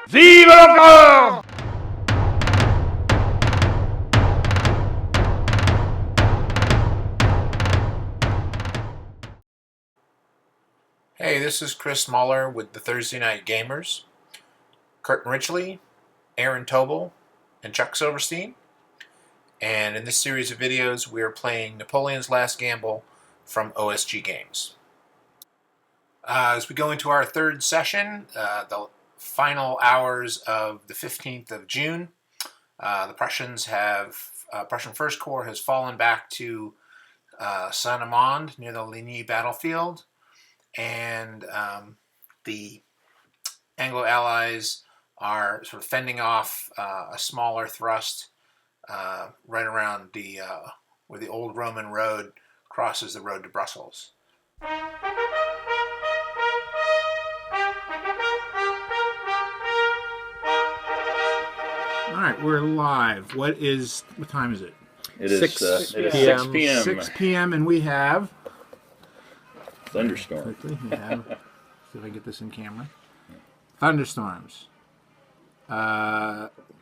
Vive l'empereur! Hey, this is Chris Muller with the Thursday Night Gamers. Curtin Richley, Aaron Tobel, and Chuck Silverstein. And in this series of videos, we are playing Napoleon's Last Gamble from OSG Games. As we go into our third session, the final hours of the 15th of June, the Prussian First Corps has fallen back to Saint-Amand near the Ligny battlefield. And the Anglo-Allies are sort of fending off a smaller thrust right around where the old Roman road crosses the road to Brussels. All right, we're live. What time is it? It is 6 p.m. 6 p.m. and we have thunderstorm. Quickly, we have. See if I get this in camera. Thunderstorms,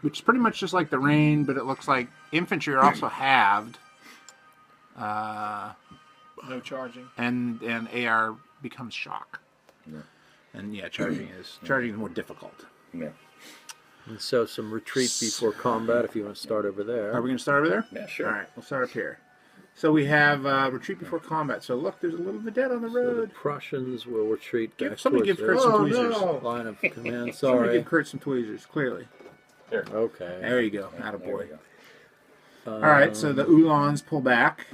which is pretty much just like the rain, but it looks like infantry are also halved. No charging. And AR becomes shock. Yeah. And yeah, charging is more difficult. Yeah. And so some retreat before combat if you want to start over there. Are we going to start over there? Yeah, sure. All right, we'll start up here. So we have retreat before combat. So look, there's a little vedette on the road. So the Prussians will retreat back Somebody give Kurt towards some their tweezers. line of command. Somebody Sorry. give Kurt some tweezers, clearly. There. Okay. There you go. There Attaboy. we go. All right, so the Uhlans pull back.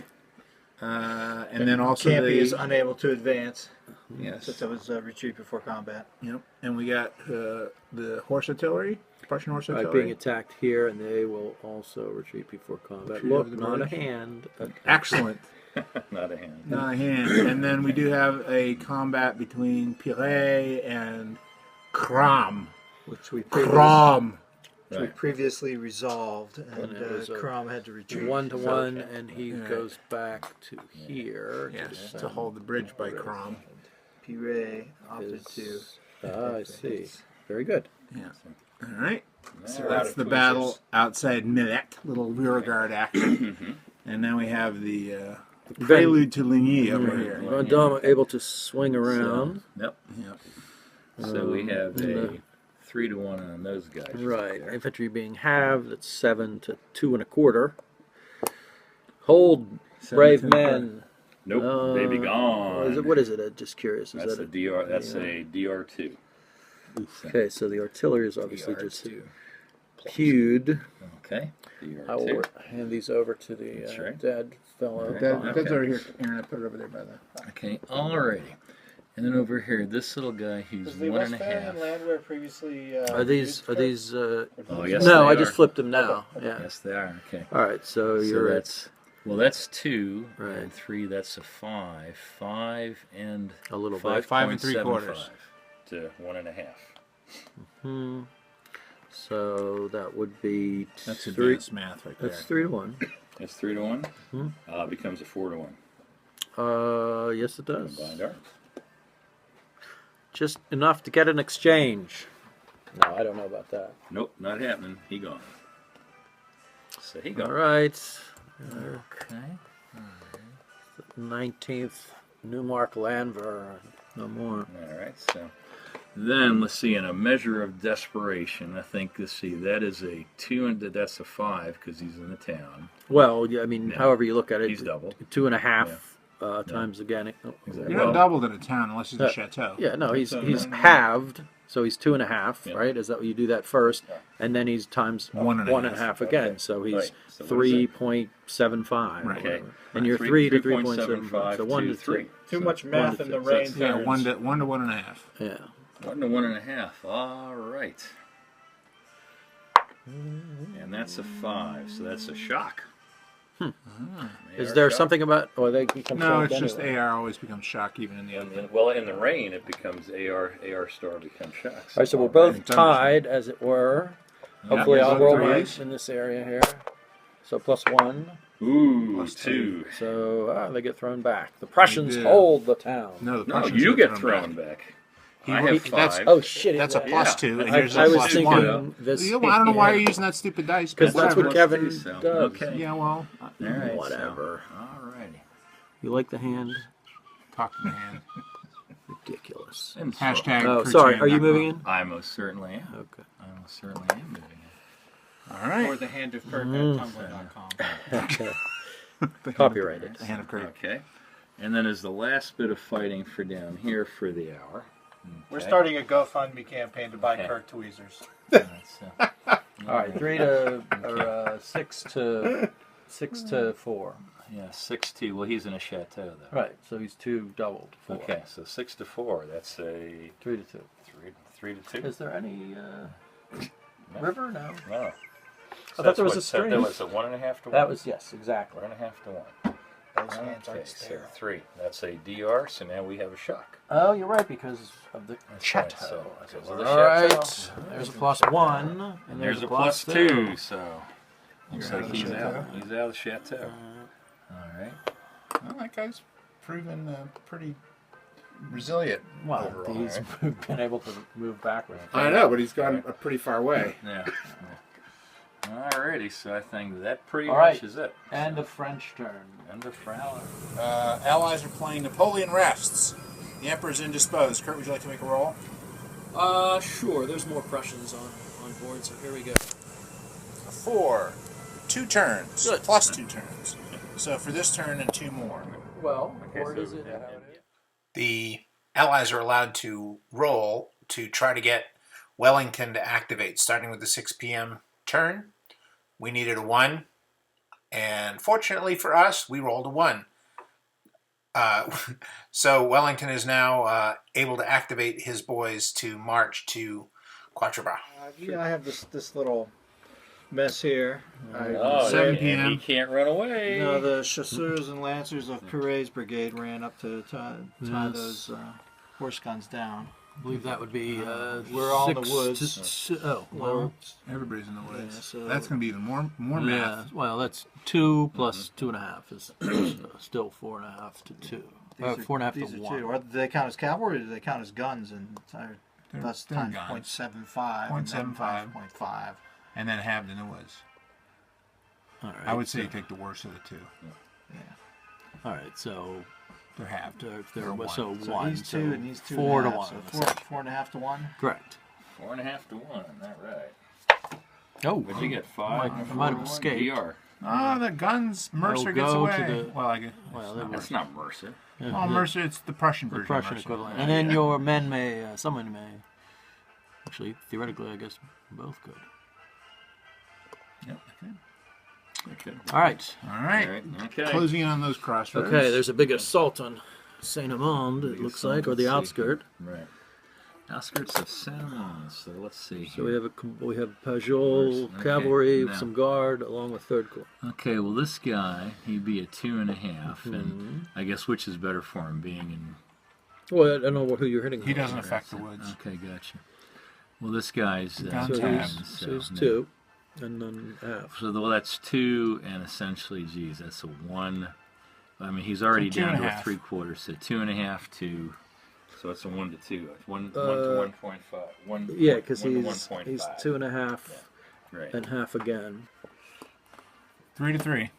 And then also Campy is unable to advance. Yes. Since it was retreat before combat. Yep. And we got the horse artillery, Prussian horse Right, artillery. being attacked here, and they will also retreat before combat. Retreat Look, over the not a bridge. hand. Excellent. Not a hand. Not a hand. And then we do have a combat between Piré and Crom. Which we Right. previously resolved, And and it was a Crom had to retreat. 1-to-1, and he Yeah. goes back to here. Yes, to hold the bridge by Crom. Piré opted to. I see. Very good. Yeah. All right. So Now that's out the of battle outside Millet, little rearguard action. And now we have the prelude to Ligny over here. Vendôme able to swing around. Yep. Yep. So we have a 3-to-1 on those guys. Right. There. Infantry being halved, that's 7 to 2 1/4. Hold, 7 brave to men. Nope. They be gone. What is it? Just curious. Is That's that a DR. That's a DR2. Okay, so the artillery is obviously just DR2. queued. Okay. I will DR2. hand these over to the That's right. dead fellow. That's over here, Aaron. I put it over there by the. Okay. Alrighty. And then over here, this little guy, he's Was the 1.5. Landwehr previously? Are these? Oh, yes, No, they I just are. flipped them now. Yeah. Yes, they are. Okay. All right, so So you're that's that's 2 Right. and 3. That's a 5. 5 and a little bit. 5 3/4 to 1.5. So that would be That's 3. advanced math right there. That's 3-to-1. That's 3-to-1. Hmm. Becomes a 4-to-1. Yes, it does. Combined arms. Just enough to get an exchange. No, I don't know about that. Nope, not happening. He gone. So he All gone. right. Okay. 19th Newmark Landwehr. No more. All right. So then let's see. In a measure of desperation, I think let's see. That is a 2 and that's a 5 because he's in the town. Well, yeah, I mean, Yeah. however you look at it, He's double. 2.5 times again. Exactly. You're not doubled in a town unless it's a chateau. Yeah, no, he's So halved, so he's 2.5, Yeah. right? Is that what you do that first, and then he's times 1.5. again, Okay. so he's Right. So what is 3.75. Right. Okay. And you're 3 to 3.75, 3.75 so 1 to 3. 3. Too much math in the So rain. that's- Yeah, turns. 1 to 1.5. Yeah. 1 to 1.5. All right. And that's a 5, so that's a shock. Is there something about? Oh, they can come. No, shocked it's just anyway. AR always becomes shock even in the other. Well, in the rain, it becomes AR star becomes shock. All right, so we're both Right. tied, as it were. Hopefully, Yeah, I'll both roll threes. right in this area here. So +1. Ooh, Plus 2. So they get thrown back. The Prussians did. hold the town. No, the No, Prussians you get back. thrown back. I have that's- 5. Oh shit! That's a yeah. plus Yeah. 2, and I, yours is I a was plus thinking 1. this. Yeah, well, I don't know why yeah. you're using that stupid dice. Because but that's what whatever. Kevin So, does. okay. Yeah, well, All right. Whatever. So, all righty. You like the hand? talk to the hand. Ridiculous. And so Hashtag. Oh, sorry. Are you moving in? I most certainly am. Okay. I most certainly am moving in. All right. Or the hand of Kirk at tumblr.com. Okay. Copyrighted. The hand of Kurt. Okay. And then is the last bit of fighting for down here for the hour. We're Okay. starting a GoFundMe campaign to buy Okay. Kirk tweezers. That's, All right, 3 to or 6 to 4. yeah, 6-2. Well, he's in a chateau, though. Right, so he's 2 doubled. 4. Okay, so 6 to 4. That's a 3 to 2. 3 to 2. Is there any river? No. No. I thought there was a So stream. that was a 1.5 to 1. That was yes, exactly. 1.5 to 1. Those hands Okay, aren't so there. 3. That's a DR. So now we have a shock. Oh, you're right because of the That's chateau. right, so because of the All right, chateau. there's a +1, and There's a plus +2. So looks You're out like of the he's chateau. out. He's out of the chateau. All right. Well, that guy's proven pretty resilient. Well, overall, he's been able to move backwards. I know, but he's gone pretty far away. Yeah. Alrighty, so I think that pretty All much right. is it. And a French turn. And the French. Allies are playing Napoleon rests. The Emperor's indisposed. Kurt, would you like to make a roll? Sure. There's more Prussians on board, so here we go. A 4. 2 turns. Good. Plus 2 turns. So for this turn and 2 more. Well, Okay, or so- is it? The Allies are allowed to roll to try to get Wellington to activate, starting with the 6 p.m. turn. We needed a 1, and fortunately for us, we rolled a 1. So Wellington is now able to activate his boys to march to Quatre Bras. Yeah, I have this little mess here. Oh, 7 and p.m. he can't run away. No, the chasseurs and lancers of Piret's brigade ran up to tie Yes. those horse guns down. I believe that would be. We're all in the 6 woods. to- oh, well, Everybody's in the woods. Yeah, so- That's going to be even more yeah. math. Well, that's 2 plus 2.5 is still 4.5 to 2. 4.5 These to are 1. two. Or do they count as cavalry or do they count as guns? And that's they're times guns. 0.75. 0.75. 0.5. And then halved in the woods. All right. I would say you take the worst of the two. All right. So They're halved. they're Or one. so So 1. he's 2 and he's 2. 4 to and a 1. half, So 4.5 to 1. Correct. 4.5 to 1. That right. Oh, What'd you get? 5. I might have escaped. DR. Oh, the guns. Mercer gets go to away. the- Well, I guess. Well, they were That's not Mercer. Well, Mercer, it's the Prussian the version. Prussian of Mercer. equivalent. And then your men may, someone may. Actually, theoretically, I guess both could. Yep. Okay. All right. All All right. right. Okay. Closing in on those crossroads. Okay, there's a big assault on Saint Amand, it Big looks assault like, or on the Saint- outskirt. Right. Outskirts of Saint Amand. So let's see. So Here. we have Pajol Okay, cavalry, now- some guard, along with Third Corps. Okay. Well, this guy, he'd be a 2.5, Mm-hmm. and I guess which is better for him, being in. Well, I don't know who you're hitting. He on. doesn't affect the woods. Okay, gotcha. Well, this guy's Gun So tab. he's 2, and then half. So well, that's 2, and essentially, geez, that's a 1. I mean, he's already So down to a 2.5. 3/4. So 2.5 to. So it's a 1 to 2. It's 1 to 1.5. One. Yeah, because 1 to he's 1.5. 2.5 Right. and half again. 3 to 3.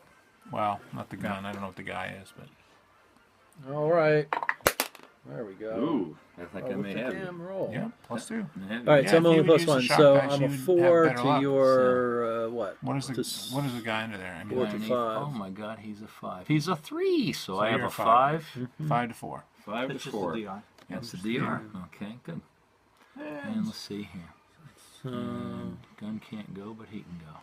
Well, not the gun. I don't know what the guy is, but All right. There we go. Ooh, I think I with may the have you. damn roll. yeah, +2. All All right, Yeah, so I'm if you only would plus use the 1. shot So dice, I'm you a would 4 have better to luck. your what? What is To the s- what is the guy under there? I mean, 4 to 5. Oh my God, he's a 5. He's a 3. So I have you're a a 5. 5 to 4. 5 to It's just 4. the DR. That's the DR. Okay, good. And let's see here. And gun can't go, but he can go.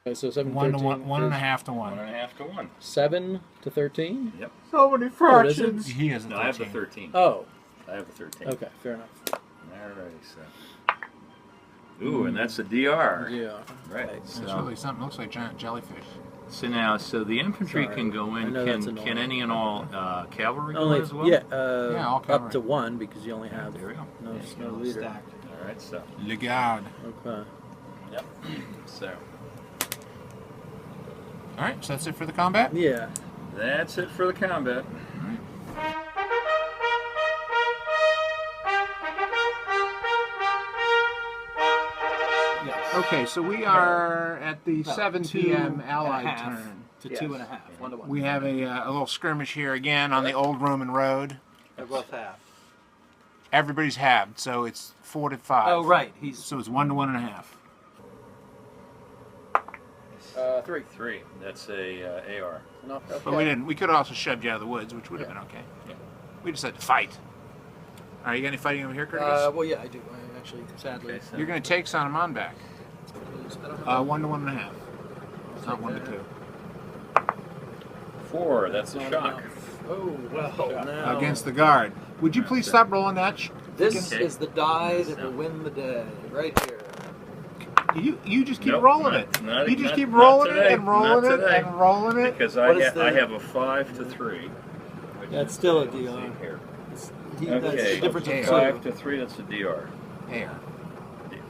Okay, so 7 1 to 13 1, 1.5 to 1 1. and a half to 1. 7 to 13? Yep. So many Oh, does it? fractions. He has a 13. No, I have the 13. Oh, I have the 13. okay, fair enough. Alrighty, so. Ooh, and that's a DR. Yeah. Right. It's So, really something. Looks like giant jellyfish. now, so the infantry Sorry. can go I in. know that's Can annoying. any and all cavalry go Only as well? yeah, all up cavalry. to 1 because you only have There we go. no leader. Stacked. All right, so. Le Garde. Okay. Yep. So All right, so that's it for the combat. Yeah. that's it for the combat. Okay, so we are at the No, 7 2 p.m. and a Allied half turn. to Yes. 2.5. 1-1. We have a little skirmish here again on the old Roman road. They're both half. Everybody's halved, so it's 4 to 5. Oh, right. He's So it's 1 to 1.5. 3. 3. That's a AR. No, okay. But we didn't. We could have also shoved you out of the woods, which would have been okay. Yeah. We just had to fight. All right, you got any fighting over here, Curtis? Well, yeah, I do. I actually, sadly. Okay, so You're going to take Sanamon back. I don't have 1 to 1.5. It's not 1 to 2. 4. That's a Not shock. enough. Oh, well, now. Against the guard. Would you please stop rolling that? This Okay. is the die that will win the day, right here. You just keep Nope, rolling not- it. not- You just not- keep not rolling it today, and rolling not it today. and rolling it. Because What is I the- have a 5 to 3. which That's is- still a let's see DR. here. That's Okay, the difference okay. of 5 2. to 3, that's a DR. Air.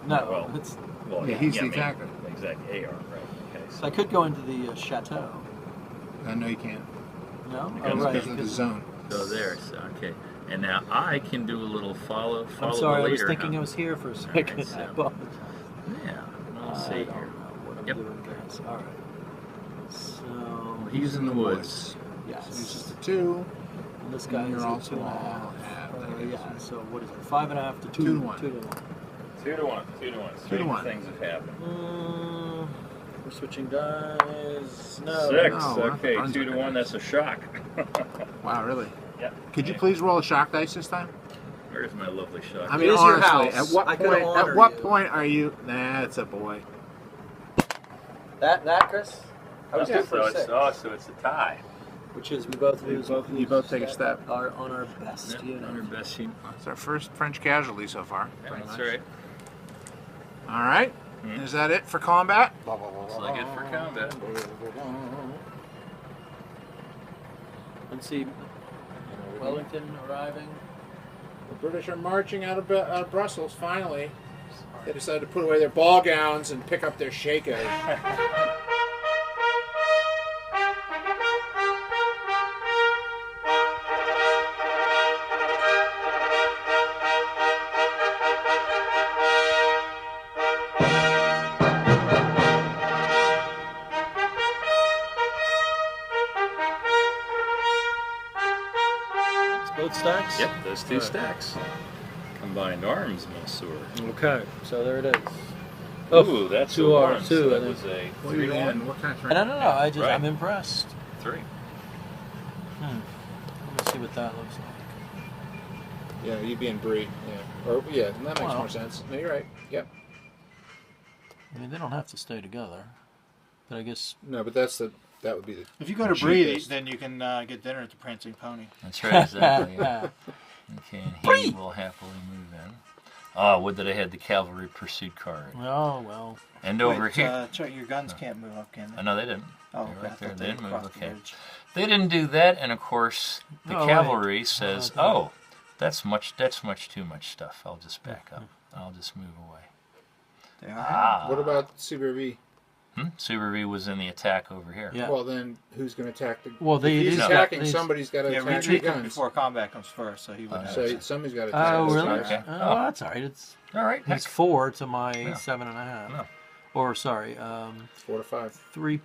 No, Well, it's, well, Yeah, he's the I mean, attacker. Exactly, AR, right. Okay, so I could go into the chateau. No, you can't. No? Because- Oh, right. Because of the because- zone. so there, so, okay. And now I can do a little follow I'm sorry, the I was leader, thinking huh? I was here for a second. so- I apologize. Yeah, I I'll see don't here. know what I'm Yep. doing, guys. All right. So, He's in the woods. He's yes. just a 2. And this guy And is you're a also 2.5. all halved, I guess. Yeah, so what is it? 5.5 to 2 2 to 1. 2 to 1. 2 to 1, 2 to 1. 2 to Strange 1. things have happened. We're switching dice. No. 6, no, okay, Brunswick 2 to 1, that's a shock. Wow, really? Yeah. Could you please roll a shock dice this time? Where's my lovely shock? I mean, Here's your honestly, house. at what I could point? honor At what you. point are you? Nah, it's a boy. That, Chris? I was good for a 6. So it's a tie. Which is we both lose. You both take a step. Are on our best unit. On her best sheet. It's our first French casualty so far. Yeah, pretty that's much. right. All right. Mhm. Is that it for combat? Looks like it for combat. Let's see. Wellington arriving. The British are marching out of Brussels. Finally, they decided to put away their ball gowns and pick up their shakos. It's both stacks? Yep, those two Right. stacks. Combined arms, Monsieur. Okay, so there it is. Ooh, that's two a are 1. two, So I that think. was a What are 3 you to in? 1. What kind of I don't know. I'm Right. impressed. 3. Let me see what that looks like. Yeah, you'd be in Brie. Yeah. Or yeah, that makes Well. more sense. No, you're right. Yep. I mean, they don't have to stay together, but I guess. No, but that would be the. If you go to Cheapest. Bree, then you can get dinner at the Prancing Pony. That's right, exactly. Yeah. Okay, and he will happily move in. Ah, would that I had the cavalry pursuit card. Oh well. And over Wait, here. your guns can't move up, can they? Oh, no, they didn't. Oh, They're okay. I right there. thought They didn't move. crossed the Okay. bridge. They didn't do that, and of course, the Oh, wait. cavalry says, Okay. "Oh, that's much too much stuff. I'll just back up. I'll just move away." They are. Ah. What about Suburbie? Subaru was in the attack over here. Yeah. Well, then who's going to attack the? Well, they if he's these attacking. these- Somebody's got to Yeah, attack the retreat comes guns. before combat comes first, so he would have. So somebody's got to attack. Oh those really? guys. Okay. Oh, Oh. that's all right. It's All right. he's Heck. 4 to my Yeah. 7.5. No. Or sorry, 4 to 5. 3.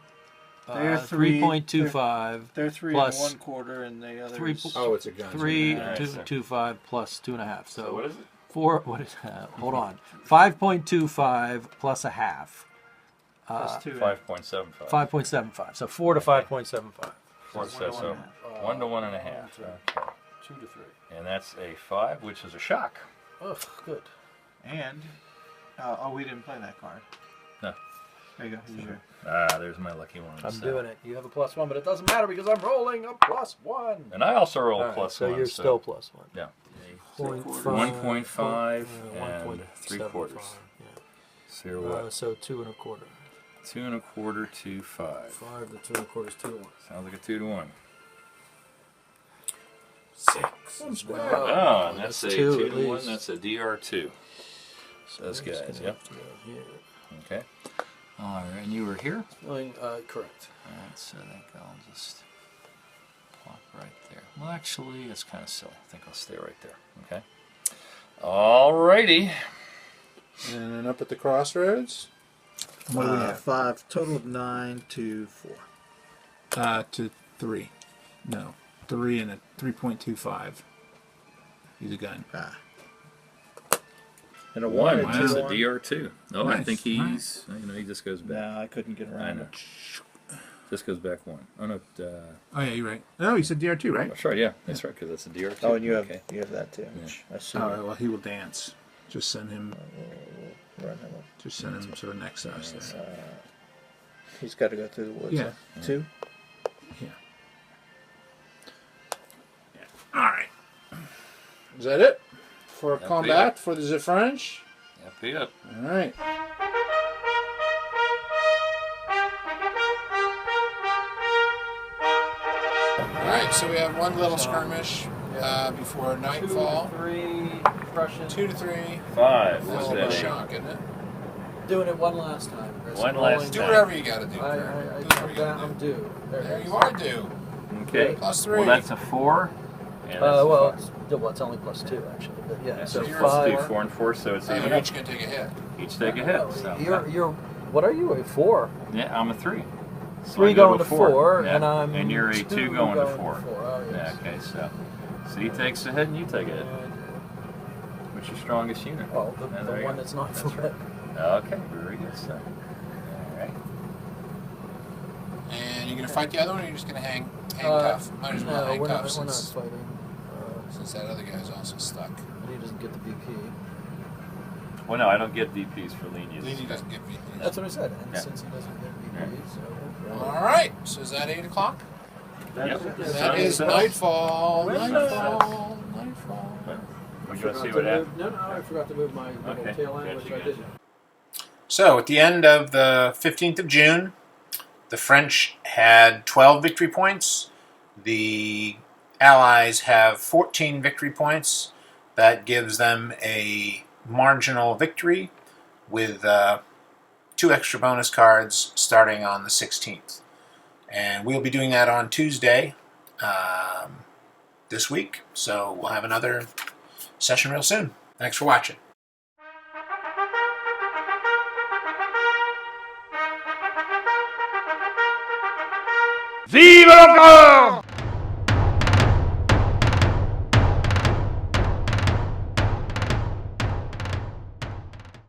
They're three- 3.25. They're 3 Plus and 1/4, and the other. three- is- Oh, it's a gun. 3.25 plus 2.5. So, So what is it? 4. What is that? Hold on. 5.25 plus a half. plus 2. 5.75. 5.75. So 4 to 5.75. So 1 to 1.5. Okay. 2 to 3. And that's a 5, which is a shock. Oh, good. And we didn't play that card. No. There you go. Here's your. There's my lucky one. I'm So- doing it. You have a +1, but it doesn't matter because I'm rolling a +1. And I also roll All right, plus so 1. you're still +1. Yeah. 1.5 and 3/4. Yeah. So you're what? So 2 1/4. 2 1/4 to 5. 5 to 2 1/4 is 2 to 1. Sounds like a 2 to 1. 6. Oh, and that's a 2 2 at to 1. least. That's a DR2. Those I'm just guys, gonna yep. have to go here. Okay. All right, and you were here? Correct. All right, so I think I'll just plop right there. Well, actually, it's kind of silly. I think I'll stay right there. Okay. All righty. And then up at the crossroads. What do we have? 5. Total of 9 to 4. To 3. No. 3 and a 3.25. Use a gun. And a 1. 1 and That's 2 a on. DR2. Oh, I Nice. think he's. He just goes back. No, I couldn't get I around know. it. Just goes back 1. Oh no. Oh yeah, you're right. Oh, you said DR2, right? That's right. Yeah, that's right. Because that's a DR2. Oh, and you have Okay. that too. Which I see. Oh well, he will dance. Just send him. Run him up. Just send him sort of next to us. There. He's got to go through the woods. Yeah. 2. Yeah. All right. Is that it for Yep, combat for the French? Yep. All right. All right. So we have one little skirmish before Nightfall. 2 to 3 Prussian. 2 to 3. 5. That's a little shock, isn't it? Doing it one last time, Chris. One Rolling last Do time. whatever you got to do. I, Kurt. Do whatever you gotta I'm do. due. There it you is. are, due. Okay. Plus 3. Well, that's a 4. And that's a Well, 5. it's only plus 2 actually. But yeah, so so you're Let's 5. do 4 and 4, so it's So even you're up. each going to take a hit. Each take a hit. So. You're what are you? A 4? Yeah, I'm a 3. So 3 I go going to 4, Yeah. and I'm And you're a 2 2 going to 4. Oh, yes. Yeah, okay, so he takes a hit and you take a hit. What's your strongest unit? Oh, the there you one go. that's not That's for right. it. Okay, very good, sir. All right. And you're going to fight the other one, or you're just going to hang tough? Might as well No, hang we're tough not since fighting. that other guy's also stuck. And he doesn't get the BP. Well, no, I don't get VPs for leniency. Lady doesn't get beat. That's what I said. And Yeah. since he doesn't get BP, Yeah. so. All right. So is that 8 o'clock? Yep. That is Nightfall. Nightfall. Nightfall. We're going to see what happens. No, I forgot to move my little Okay, tail end, gotcha, which I did. So, at the end of the 15th of June, the French had 12 victory points. The Allies have 14 victory points. That gives them a marginal victory with 2 extra bonus cards starting on the 16th. And we'll be doing that on Tuesday this week. So we'll have another session real soon. Thanks for watching. Vive l'empereur!